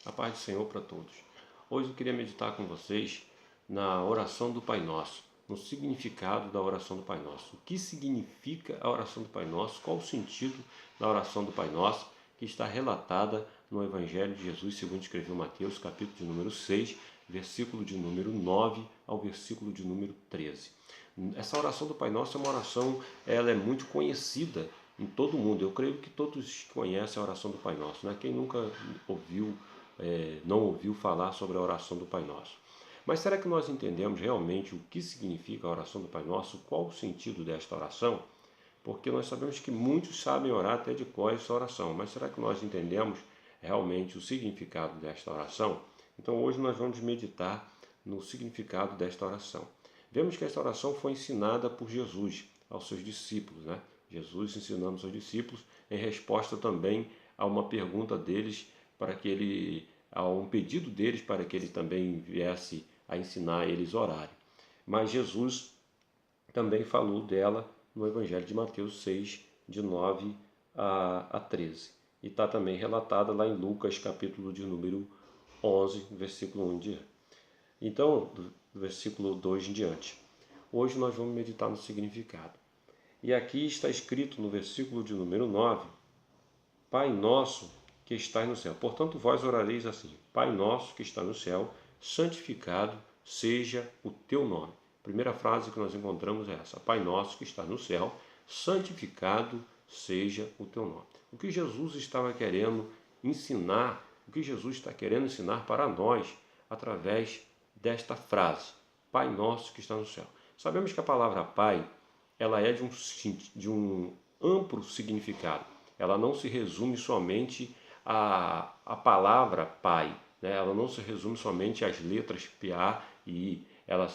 A paz do Senhor para todos. Hoje eu queria meditar com vocês na oração do Pai Nosso, no significado da oração do Pai Nosso. O que significa a oração do Pai Nosso? Qual o sentido da oração do Pai Nosso que está relatada no Evangelho de Jesus, segundo escreveu Mateus, capítulo de número 6, versículo de número 9 ao versículo de número 13. Essa oração do Pai Nosso é uma oração, ela é muito conhecida em todo o mundo. Eu creio que todos conhecem a oração do Pai Nosso, né? Quem nunca não ouviu falar sobre a oração do Pai Nosso. Mas será que nós entendemos realmente o que significa a oração do Pai Nosso? Qual o sentido desta oração? Porque nós sabemos que muitos sabem orar até de cor essa oração, mas será que nós entendemos realmente o significado desta oração? Então hoje nós vamos meditar no significado desta oração. Vemos que esta oração foi ensinada por Jesus aos seus discípulos, né? Jesus ensinando aos seus discípulos em resposta também a uma pergunta deles a um pedido deles para que ele também viesse a ensinar eles a orarem. Mas Jesus também falou dela no Evangelho de Mateus 6, de 9 a 13. E está também relatada lá em Lucas, capítulo de número 11, versículo 1 em diante. Então, do versículo 2 em diante. Hoje nós vamos meditar no significado. E aqui está escrito no versículo de número 9, Pai nosso que estás no céu. Portanto, vós orareis assim, Pai nosso que está no céu, santificado seja o teu nome. A primeira frase que nós encontramos é essa, Pai nosso que está no céu, santificado seja o teu nome. O que Jesus estava querendo ensinar, o que Jesus está querendo ensinar para nós através desta frase, Pai nosso que está no céu. Sabemos que a palavra Pai, ela é de um amplo significado. Ela não se resume somente à palavra Pai, né? Ela não se resume somente às letras PA e I. Ela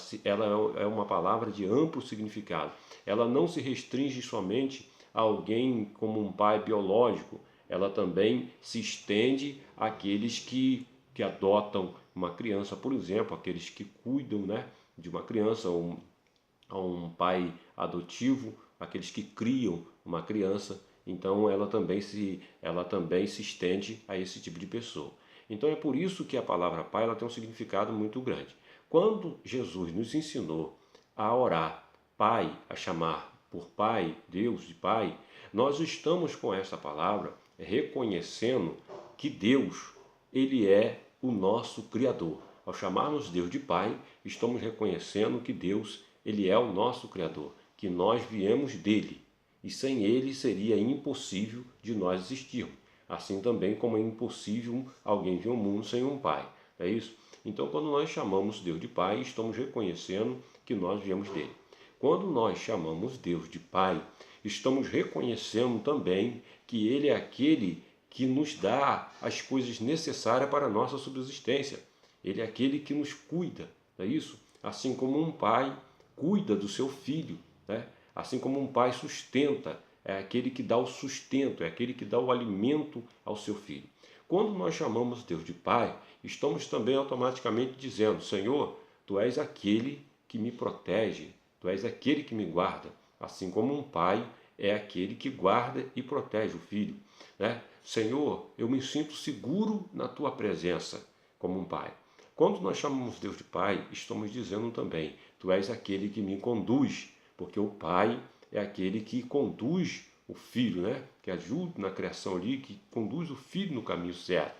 é uma palavra de amplo significado. Ela não se restringe somente a alguém como um pai biológico. Ela também se estende àqueles que adotam uma criança, por exemplo, aqueles que cuidam, né, de uma criança, a um pai adotivo, aqueles que criam uma criança. Então ela também se estende a esse tipo de pessoa. Então é por isso que a palavra Pai ela tem um significado muito grande. Quando Jesus nos ensinou a orar Pai, a chamar por Pai, Deus de Pai, nós estamos com essa palavra reconhecendo que Deus, Ele é o nosso Criador. Ao chamarmos Deus de Pai, estamos reconhecendo que Deus, Ele é o nosso Criador, que nós viemos dele. E sem ele seria impossível de nós existirmos. Assim também como é impossível alguém vir ao mundo sem um pai. É isso? Então, quando nós chamamos Deus de Pai, estamos reconhecendo que nós viemos dele. Quando nós chamamos Deus de Pai, estamos reconhecendo também que ele é aquele que nos dá as coisas necessárias para a nossa subsistência. Ele é aquele que nos cuida. É isso? Assim como um pai cuida do seu filho, né? Assim como um pai sustenta, é aquele que dá o sustento, é aquele que dá o alimento ao seu filho. Quando nós chamamos Deus de Pai, estamos também automaticamente dizendo, Senhor, Tu és aquele que me protege, Tu és aquele que me guarda. Assim como um pai é aquele que guarda e protege o filho, né? Senhor, eu me sinto seguro na Tua presença, como um pai. Quando nós chamamos Deus de Pai, estamos dizendo também, Tu és aquele que me conduz, porque o pai é aquele que conduz o filho, né? Que ajuda na criação ali, que conduz o filho no caminho certo.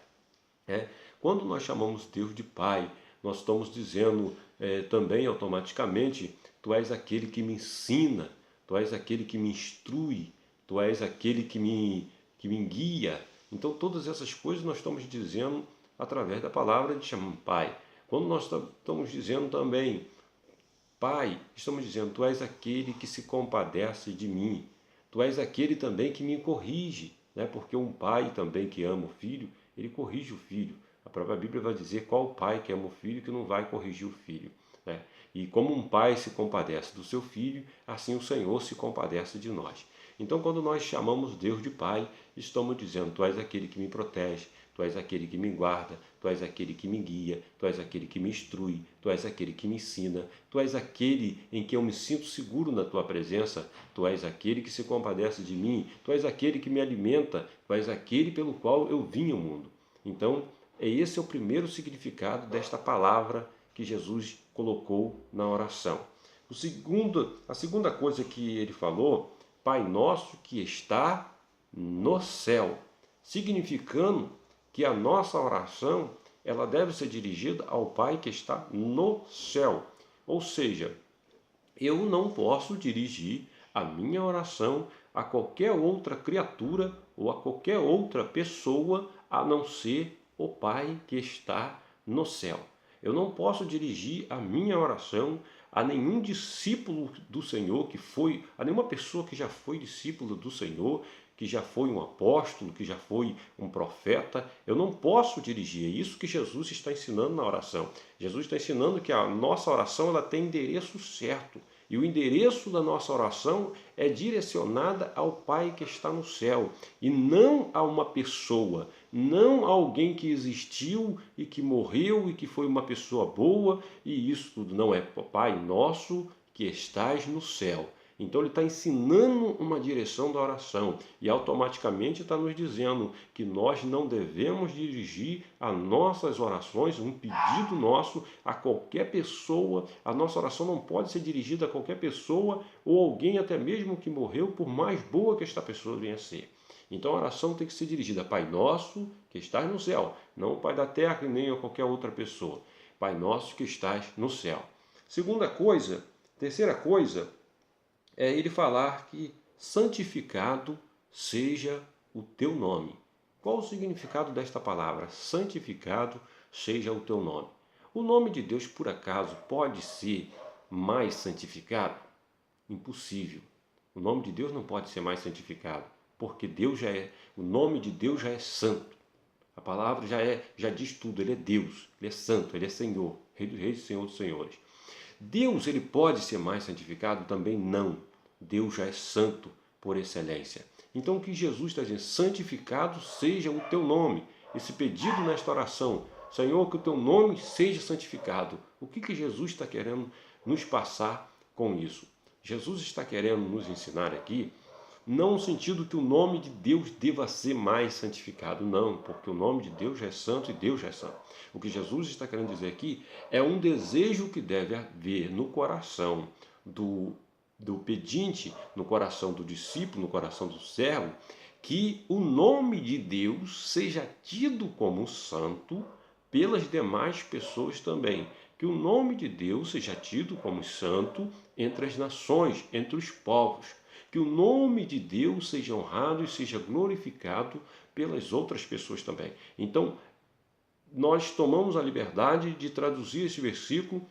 Quando nós chamamos Deus de Pai, nós estamos dizendo também automaticamente, Tu és aquele que me ensina, Tu és aquele que me instrui, Tu és aquele que me guia. Então todas essas coisas nós estamos dizendo através da palavra de chamar Pai. Quando nós estamos dizendo também, Pai, estamos dizendo, Tu és aquele que se compadece de mim. Tu és aquele também que me corrige, né? Porque um pai também que ama o filho, ele corrige o filho. A própria Bíblia vai dizer qual o pai que ama o filho que não vai corrigir o filho, né? E como um pai se compadece do seu filho, assim o Senhor se compadece de nós. Então, quando nós chamamos Deus de Pai, estamos dizendo, Tu és aquele que me protege, Tu és aquele que me guarda, Tu és aquele que me guia, Tu és aquele que me instrui, Tu és aquele que me ensina, Tu és aquele em que eu me sinto seguro na Tua presença, Tu és aquele que se compadece de mim, Tu és aquele que me alimenta, Tu és aquele pelo qual eu vim ao mundo. Então, esse é o primeiro significado desta palavra que Jesus colocou na oração. A segunda coisa que ele falou, Pai nosso que está no céu, significando que a nossa oração ela deve ser dirigida ao Pai que está no céu. Ou seja, eu não posso dirigir a minha oração a qualquer outra criatura ou a qualquer outra pessoa a não ser o Pai que está no céu. Eu não posso dirigir a minha oração a nenhum discípulo do Senhor a nenhuma pessoa que já foi discípulo do Senhor, que já foi um apóstolo, que já foi um profeta. Eu não posso dirigir. É isso que Jesus está ensinando na oração. Jesus está ensinando que a nossa oração ela tem endereço certo. E o endereço da nossa oração é direcionada ao Pai que está no céu e não a uma pessoa, não a alguém que existiu e que morreu e que foi uma pessoa boa, e isso tudo não é Pai nosso que estás no céu. Então ele está ensinando uma direção da oração e automaticamente está nos dizendo que nós não devemos dirigir as nossas orações, um pedido nosso, a qualquer pessoa. A nossa oração não pode ser dirigida a qualquer pessoa ou alguém até mesmo que morreu, por mais boa que esta pessoa venha a ser. Então a oração tem que ser dirigida a Pai Nosso que estás no céu, não o Pai da terra e nem a qualquer outra pessoa. Pai Nosso que estás no céu. Terceira coisa, é ele falar que santificado seja o teu nome. Qual o significado desta palavra? Santificado seja o teu nome. O nome de Deus, por acaso, pode ser mais santificado? Impossível. O nome de Deus não pode ser mais santificado, porque o nome de Deus já é santo. A palavra já diz tudo, ele é Deus, ele é santo, ele é Senhor, Rei dos Reis e Senhor dos Senhores. Deus, ele pode ser mais santificado? Também não. Deus já é santo por excelência. Então o que Jesus está dizendo? Santificado seja o teu nome. Esse pedido nesta oração, Senhor, que o teu nome seja santificado. O que Jesus está querendo nos passar com isso? Jesus está querendo nos ensinar aqui, não no sentido que o nome de Deus deva ser mais santificado, não, porque o nome de Deus já é santo e Deus já é santo. O que Jesus está querendo dizer aqui é um desejo que deve haver no coração do pedinte, no coração do discípulo, no coração do servo, que o nome de Deus seja tido como santo pelas demais pessoas também. Que o nome de Deus seja tido como santo entre as nações, entre os povos. Que o nome de Deus seja honrado e seja glorificado pelas outras pessoas também. Então, nós tomamos a liberdade de traduzir esse versículo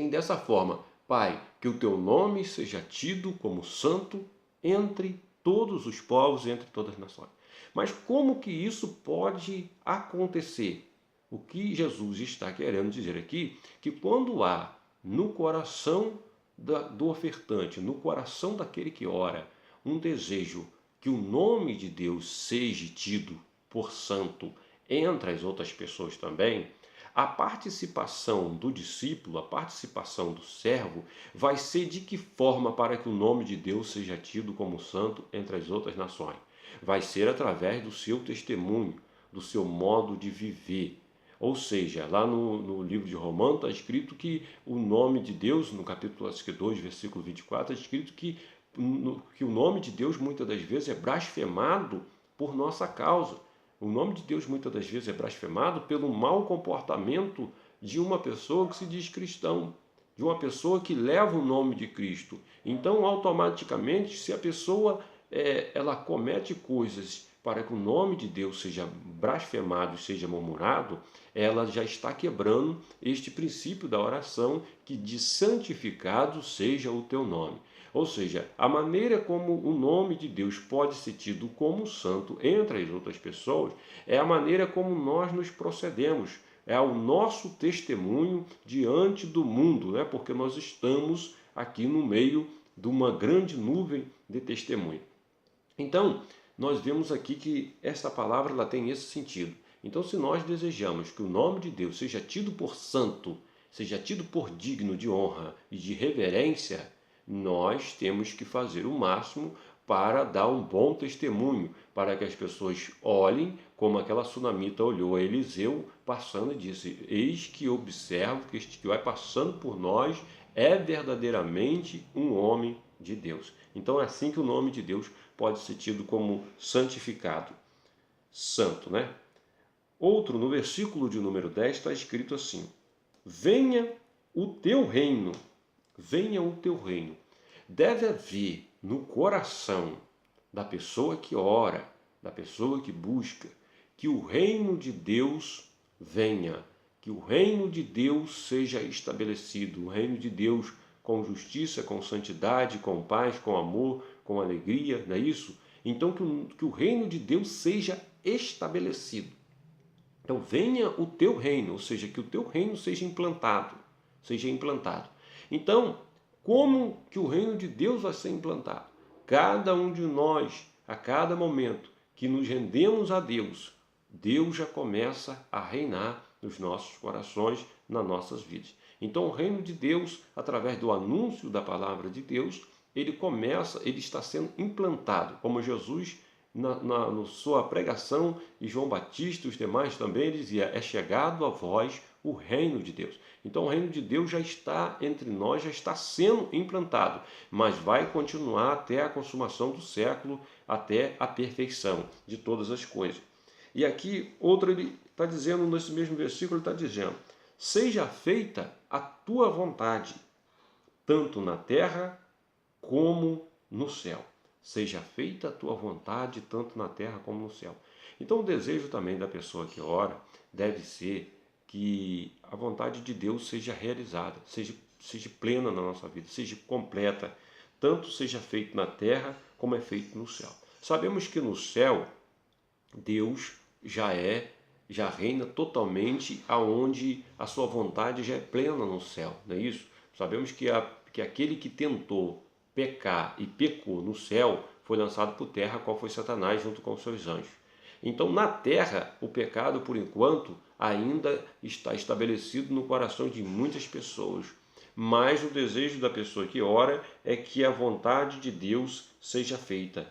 dessa forma: Pai, que o teu nome seja tido como santo entre todos os povos e entre todas as nações. Mas como que isso pode acontecer? O que Jesus está querendo dizer aqui, que quando há no coração do ofertante, no coração daquele que ora, um desejo que o nome de Deus seja tido por santo entre as outras pessoas também, a participação do discípulo, a participação do servo, vai ser de que forma para que o nome de Deus seja tido como santo entre as outras nações? Vai ser através do seu testemunho, do seu modo de viver. Ou seja, lá no livro de Romanos está escrito que o nome de Deus, no capítulo 2, versículo 24, está escrito que o nome de Deus muitas das vezes é blasfemado por nossa causa. O nome de Deus muitas das vezes é blasfemado pelo mau comportamento de uma pessoa que se diz cristão, de uma pessoa que leva o nome de Cristo. Então, automaticamente, se a pessoa ela comete coisas para que o nome de Deus seja blasfemado e seja murmurado, ela já está quebrando este princípio da oração que diz: santificado seja o teu nome. Ou seja, a maneira como o nome de Deus pode ser tido como santo entre as outras pessoas é a maneira como nós nos procedemos, é o nosso testemunho diante do mundo, né? Porque nós estamos aqui no meio de uma grande nuvem de testemunho. Então, nós vemos aqui que essa palavra ela tem esse sentido. Então, se nós desejamos que o nome de Deus seja tido por santo, seja tido por digno de honra e de reverência, nós temos que fazer o máximo para dar um bom testemunho, para que as pessoas olhem, como aquela sunamita olhou a Eliseu passando e disse: eis que observo que este que vai passando por nós é verdadeiramente um homem de Deus. Então é assim que o nome de Deus pode ser tido como santificado, santo, né? Outro, no versículo de número 10, está escrito assim: venha o teu reino, venha o teu reino. Deve haver no coração da pessoa que ora, da pessoa que busca, que o reino de Deus venha, que o reino de Deus seja estabelecido, o reino de Deus com justiça, com santidade, com paz, com amor, com alegria, não é isso? Então que o reino de Deus seja estabelecido. Então venha o teu reino, ou seja, que o teu reino seja implantado, seja implantado. Então, como que o reino de Deus vai ser implantado? Cada um de nós, a cada momento que nos rendemos a Deus, Deus já começa a reinar nos nossos corações, nas nossas vidas. Então, o reino de Deus, através do anúncio da palavra de Deus, ele está sendo implantado, como Jesus na sua pregação, e João Batista e os demais também, ele dizia: é chegado a vós o reino de Deus. Então o reino de Deus já está entre nós, já está sendo implantado, mas vai continuar até a consumação do século, até a perfeição de todas as coisas. E aqui, outro, ele está dizendo, nesse mesmo versículo, ele está dizendo: seja feita a tua vontade, tanto na terra como no céu. Seja feita a tua vontade, tanto na terra como no céu. Então, o desejo também da pessoa que ora deve ser que a vontade de Deus seja realizada, seja plena na nossa vida, seja completa, tanto seja feito na terra como é feito no céu. Sabemos que no céu Deus já reina totalmente, aonde a sua vontade já é plena no céu, não é isso? Sabemos que aquele que tentou pecar e pecou no céu foi lançado por terra, qual foi Satanás junto com os seus anjos. Então, na terra, o pecado, por enquanto, ainda está estabelecido no coração de muitas pessoas. Mas o desejo da pessoa que ora é que a vontade de Deus seja feita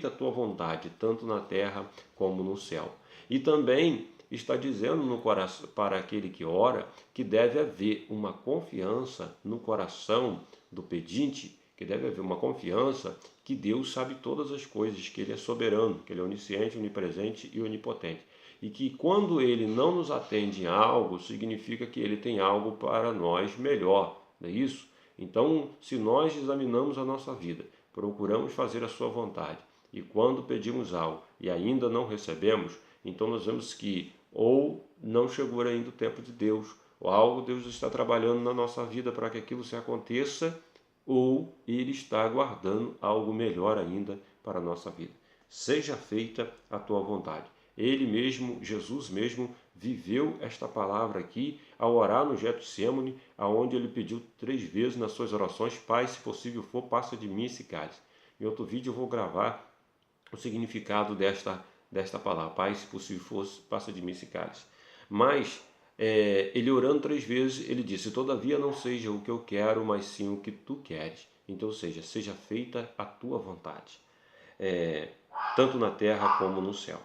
a tua vontade, tanto na terra como no céu. E também está dizendo no coração, para aquele que ora, que deve haver uma confiança no coração do pedinte, que deve haver uma confiança que Deus sabe todas as coisas, que Ele é soberano, que Ele é onisciente, onipresente e onipotente. E que quando Ele não nos atende em algo, significa que Ele tem algo para nós melhor, não é isso? Então, se nós examinamos a nossa vida, procuramos fazer a sua vontade, e quando pedimos algo e ainda não recebemos, então nós vemos que ou não chegou ainda o tempo de Deus, ou algo Deus está trabalhando na nossa vida para que aquilo se aconteça, ou Ele está aguardando algo melhor ainda para a nossa vida. Seja feita a tua vontade. Ele mesmo, Jesus mesmo, viveu esta palavra aqui ao orar no Getsêmani, aonde ele pediu 3 vezes nas suas orações: Pai, se possível for, passa de mim esse cálice. Em outro vídeo eu vou gravar o significado desta palavra: Pai, se possível for, passa de mim esse cálice. Mas ele orando 3 vezes, ele disse: todavia não seja o que eu quero, mas sim o que tu queres. Então, seja feita a tua vontade, tanto na terra como no céu.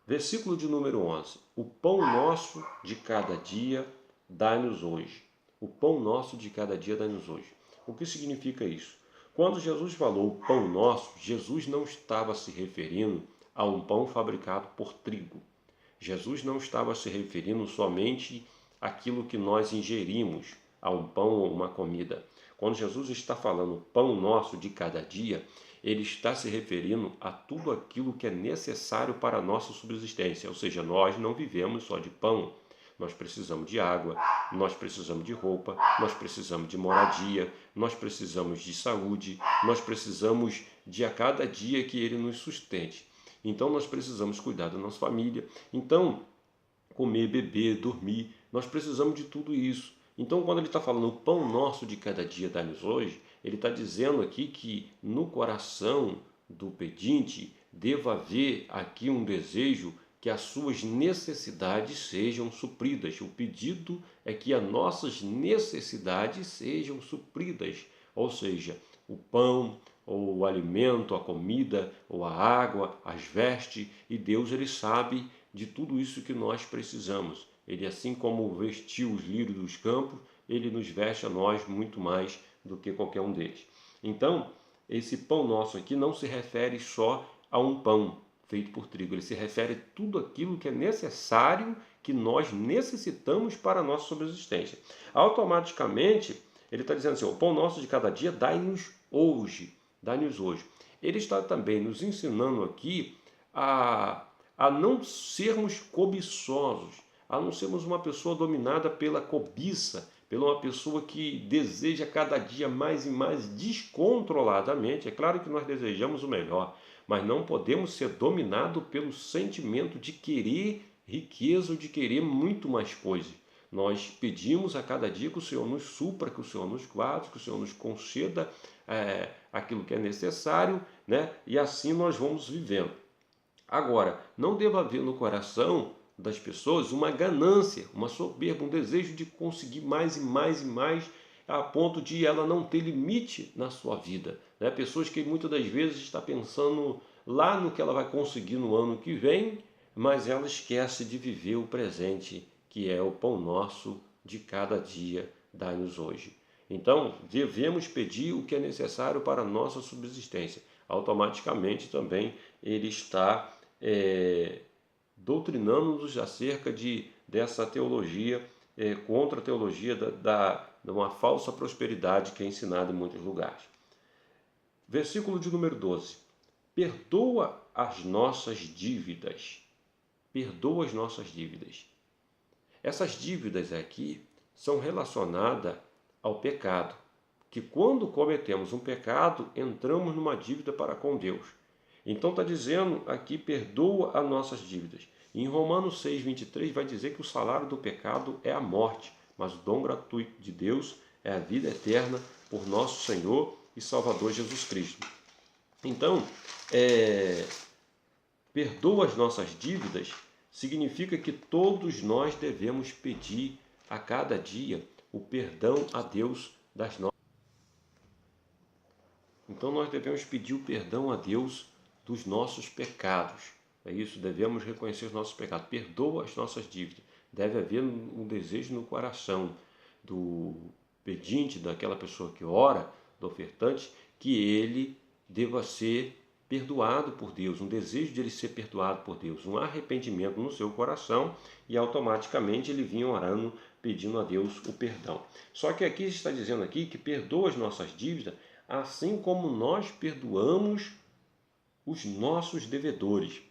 Versículo de número 11. O pão nosso de cada dia dai-nos hoje. O pão nosso de cada dia dai-nos hoje. O que significa isso? Quando Jesus falou pão nosso, Jesus não estava se referindo a um pão fabricado por trigo. Jesus não estava se referindo somente àquilo que nós ingerimos, a um pão ou uma comida. Quando Jesus está falando pão nosso de cada dia, ele está se referindo a tudo aquilo que é necessário para a nossa subsistência. Ou seja, nós não vivemos só de pão. Nós precisamos de água, nós precisamos de roupa, nós precisamos de moradia, nós precisamos de saúde, nós precisamos de a cada dia que ele nos sustente. Então nós precisamos cuidar da nossa família. Então, comer, beber, dormir, nós precisamos de tudo isso. Então, quando ele está falando o pão nosso de cada dia dá-nos hoje, ele está dizendo aqui que no coração do pedinte deva haver aqui um desejo que as suas necessidades sejam supridas. O pedido é que as nossas necessidades sejam supridas, ou seja, o pão, ou o alimento, a comida, ou a água, as vestes, e Deus ele sabe de tudo isso que nós precisamos. Ele, assim como vestiu os lírios dos campos, ele nos veste a nós muito mais do que qualquer um deles. Então, esse pão nosso aqui não se refere só a um pão feito por trigo, ele se refere a tudo aquilo que é necessário, que nós necessitamos para a nossa subsistência. Automaticamente, ele está dizendo assim, o pão nosso de cada dia dai-nos hoje, dai-nos hoje. Ele está também nos ensinando aqui a não sermos cobiçosos, a não sermos uma pessoa dominada pela cobiça, pela uma pessoa que deseja cada dia mais e mais descontroladamente. É claro que nós desejamos o melhor, mas não podemos ser dominados pelo sentimento de querer riqueza ou de querer muito mais coisas. Nós pedimos a cada dia que o Senhor nos supra, que o Senhor nos guarde, que o Senhor nos conceda aquilo que é necessário, né? E assim nós vamos vivendo. Agora, não deve haver no coração das pessoas uma ganância, uma soberba, um desejo de conseguir mais e mais e mais, a ponto de ela não ter limite na sua vida. Né? Pessoas que muitas das vezes estão pensando lá no que ela vai conseguir no ano que vem, mas ela esquece de viver o presente, que é o pão nosso de cada dia, dai-nos hoje. Então, devemos pedir o que é necessário para a nossa subsistência. Automaticamente também ele está doutrinando-nos acerca dessa teologia, contra a teologia de uma falsa prosperidade que é ensinada em muitos lugares. Versículo de número 12. Perdoa as nossas dívidas. Perdoa as nossas dívidas. Essas dívidas aqui são relacionadas ao pecado, que quando cometemos um pecado, entramos numa dívida para com Deus. Então está dizendo aqui, perdoa as nossas dívidas. Em Romanos 6, 23 vai dizer que o salário do pecado é a morte, mas o dom gratuito de Deus é a vida eterna por nosso Senhor e Salvador Jesus Cristo. Então, perdoa as nossas dívidas significa que todos nós devemos pedir a cada dia o perdão a Deus das nossas. Então nós devemos pedir o perdão a Deus dos nossos pecados. É isso, devemos reconhecer os nossos pecados. Perdoa as nossas dívidas. Deve haver um desejo no coração do pedinte, daquela pessoa que ora, do ofertante, que ele deva ser perdoado por Deus, um desejo de ele ser perdoado por Deus, um arrependimento no seu coração, e automaticamente ele vinha orando, pedindo a Deus o perdão. Só que aqui está dizendo aqui que perdoa as nossas dívidas, assim como nós perdoamos os nossos devedores.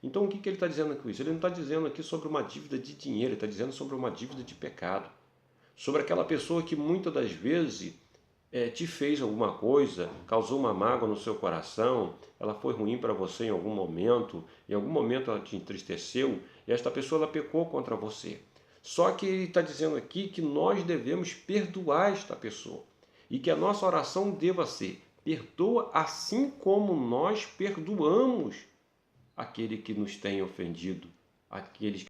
Então o que ele está dizendo com isso? Ele não está dizendo aqui sobre uma dívida de dinheiro, ele está dizendo sobre uma dívida de pecado. Sobre aquela pessoa que muitas das vezes te fez alguma coisa, causou uma mágoa no seu coração, ela foi ruim para você em algum momento ela te entristeceu, e esta pessoa ela pecou contra você. Só que ele está dizendo aqui que nós devemos perdoar esta pessoa, e que a nossa oração deva ser, perdoa assim como nós perdoamos aquele que nos tem ofendido, aqueles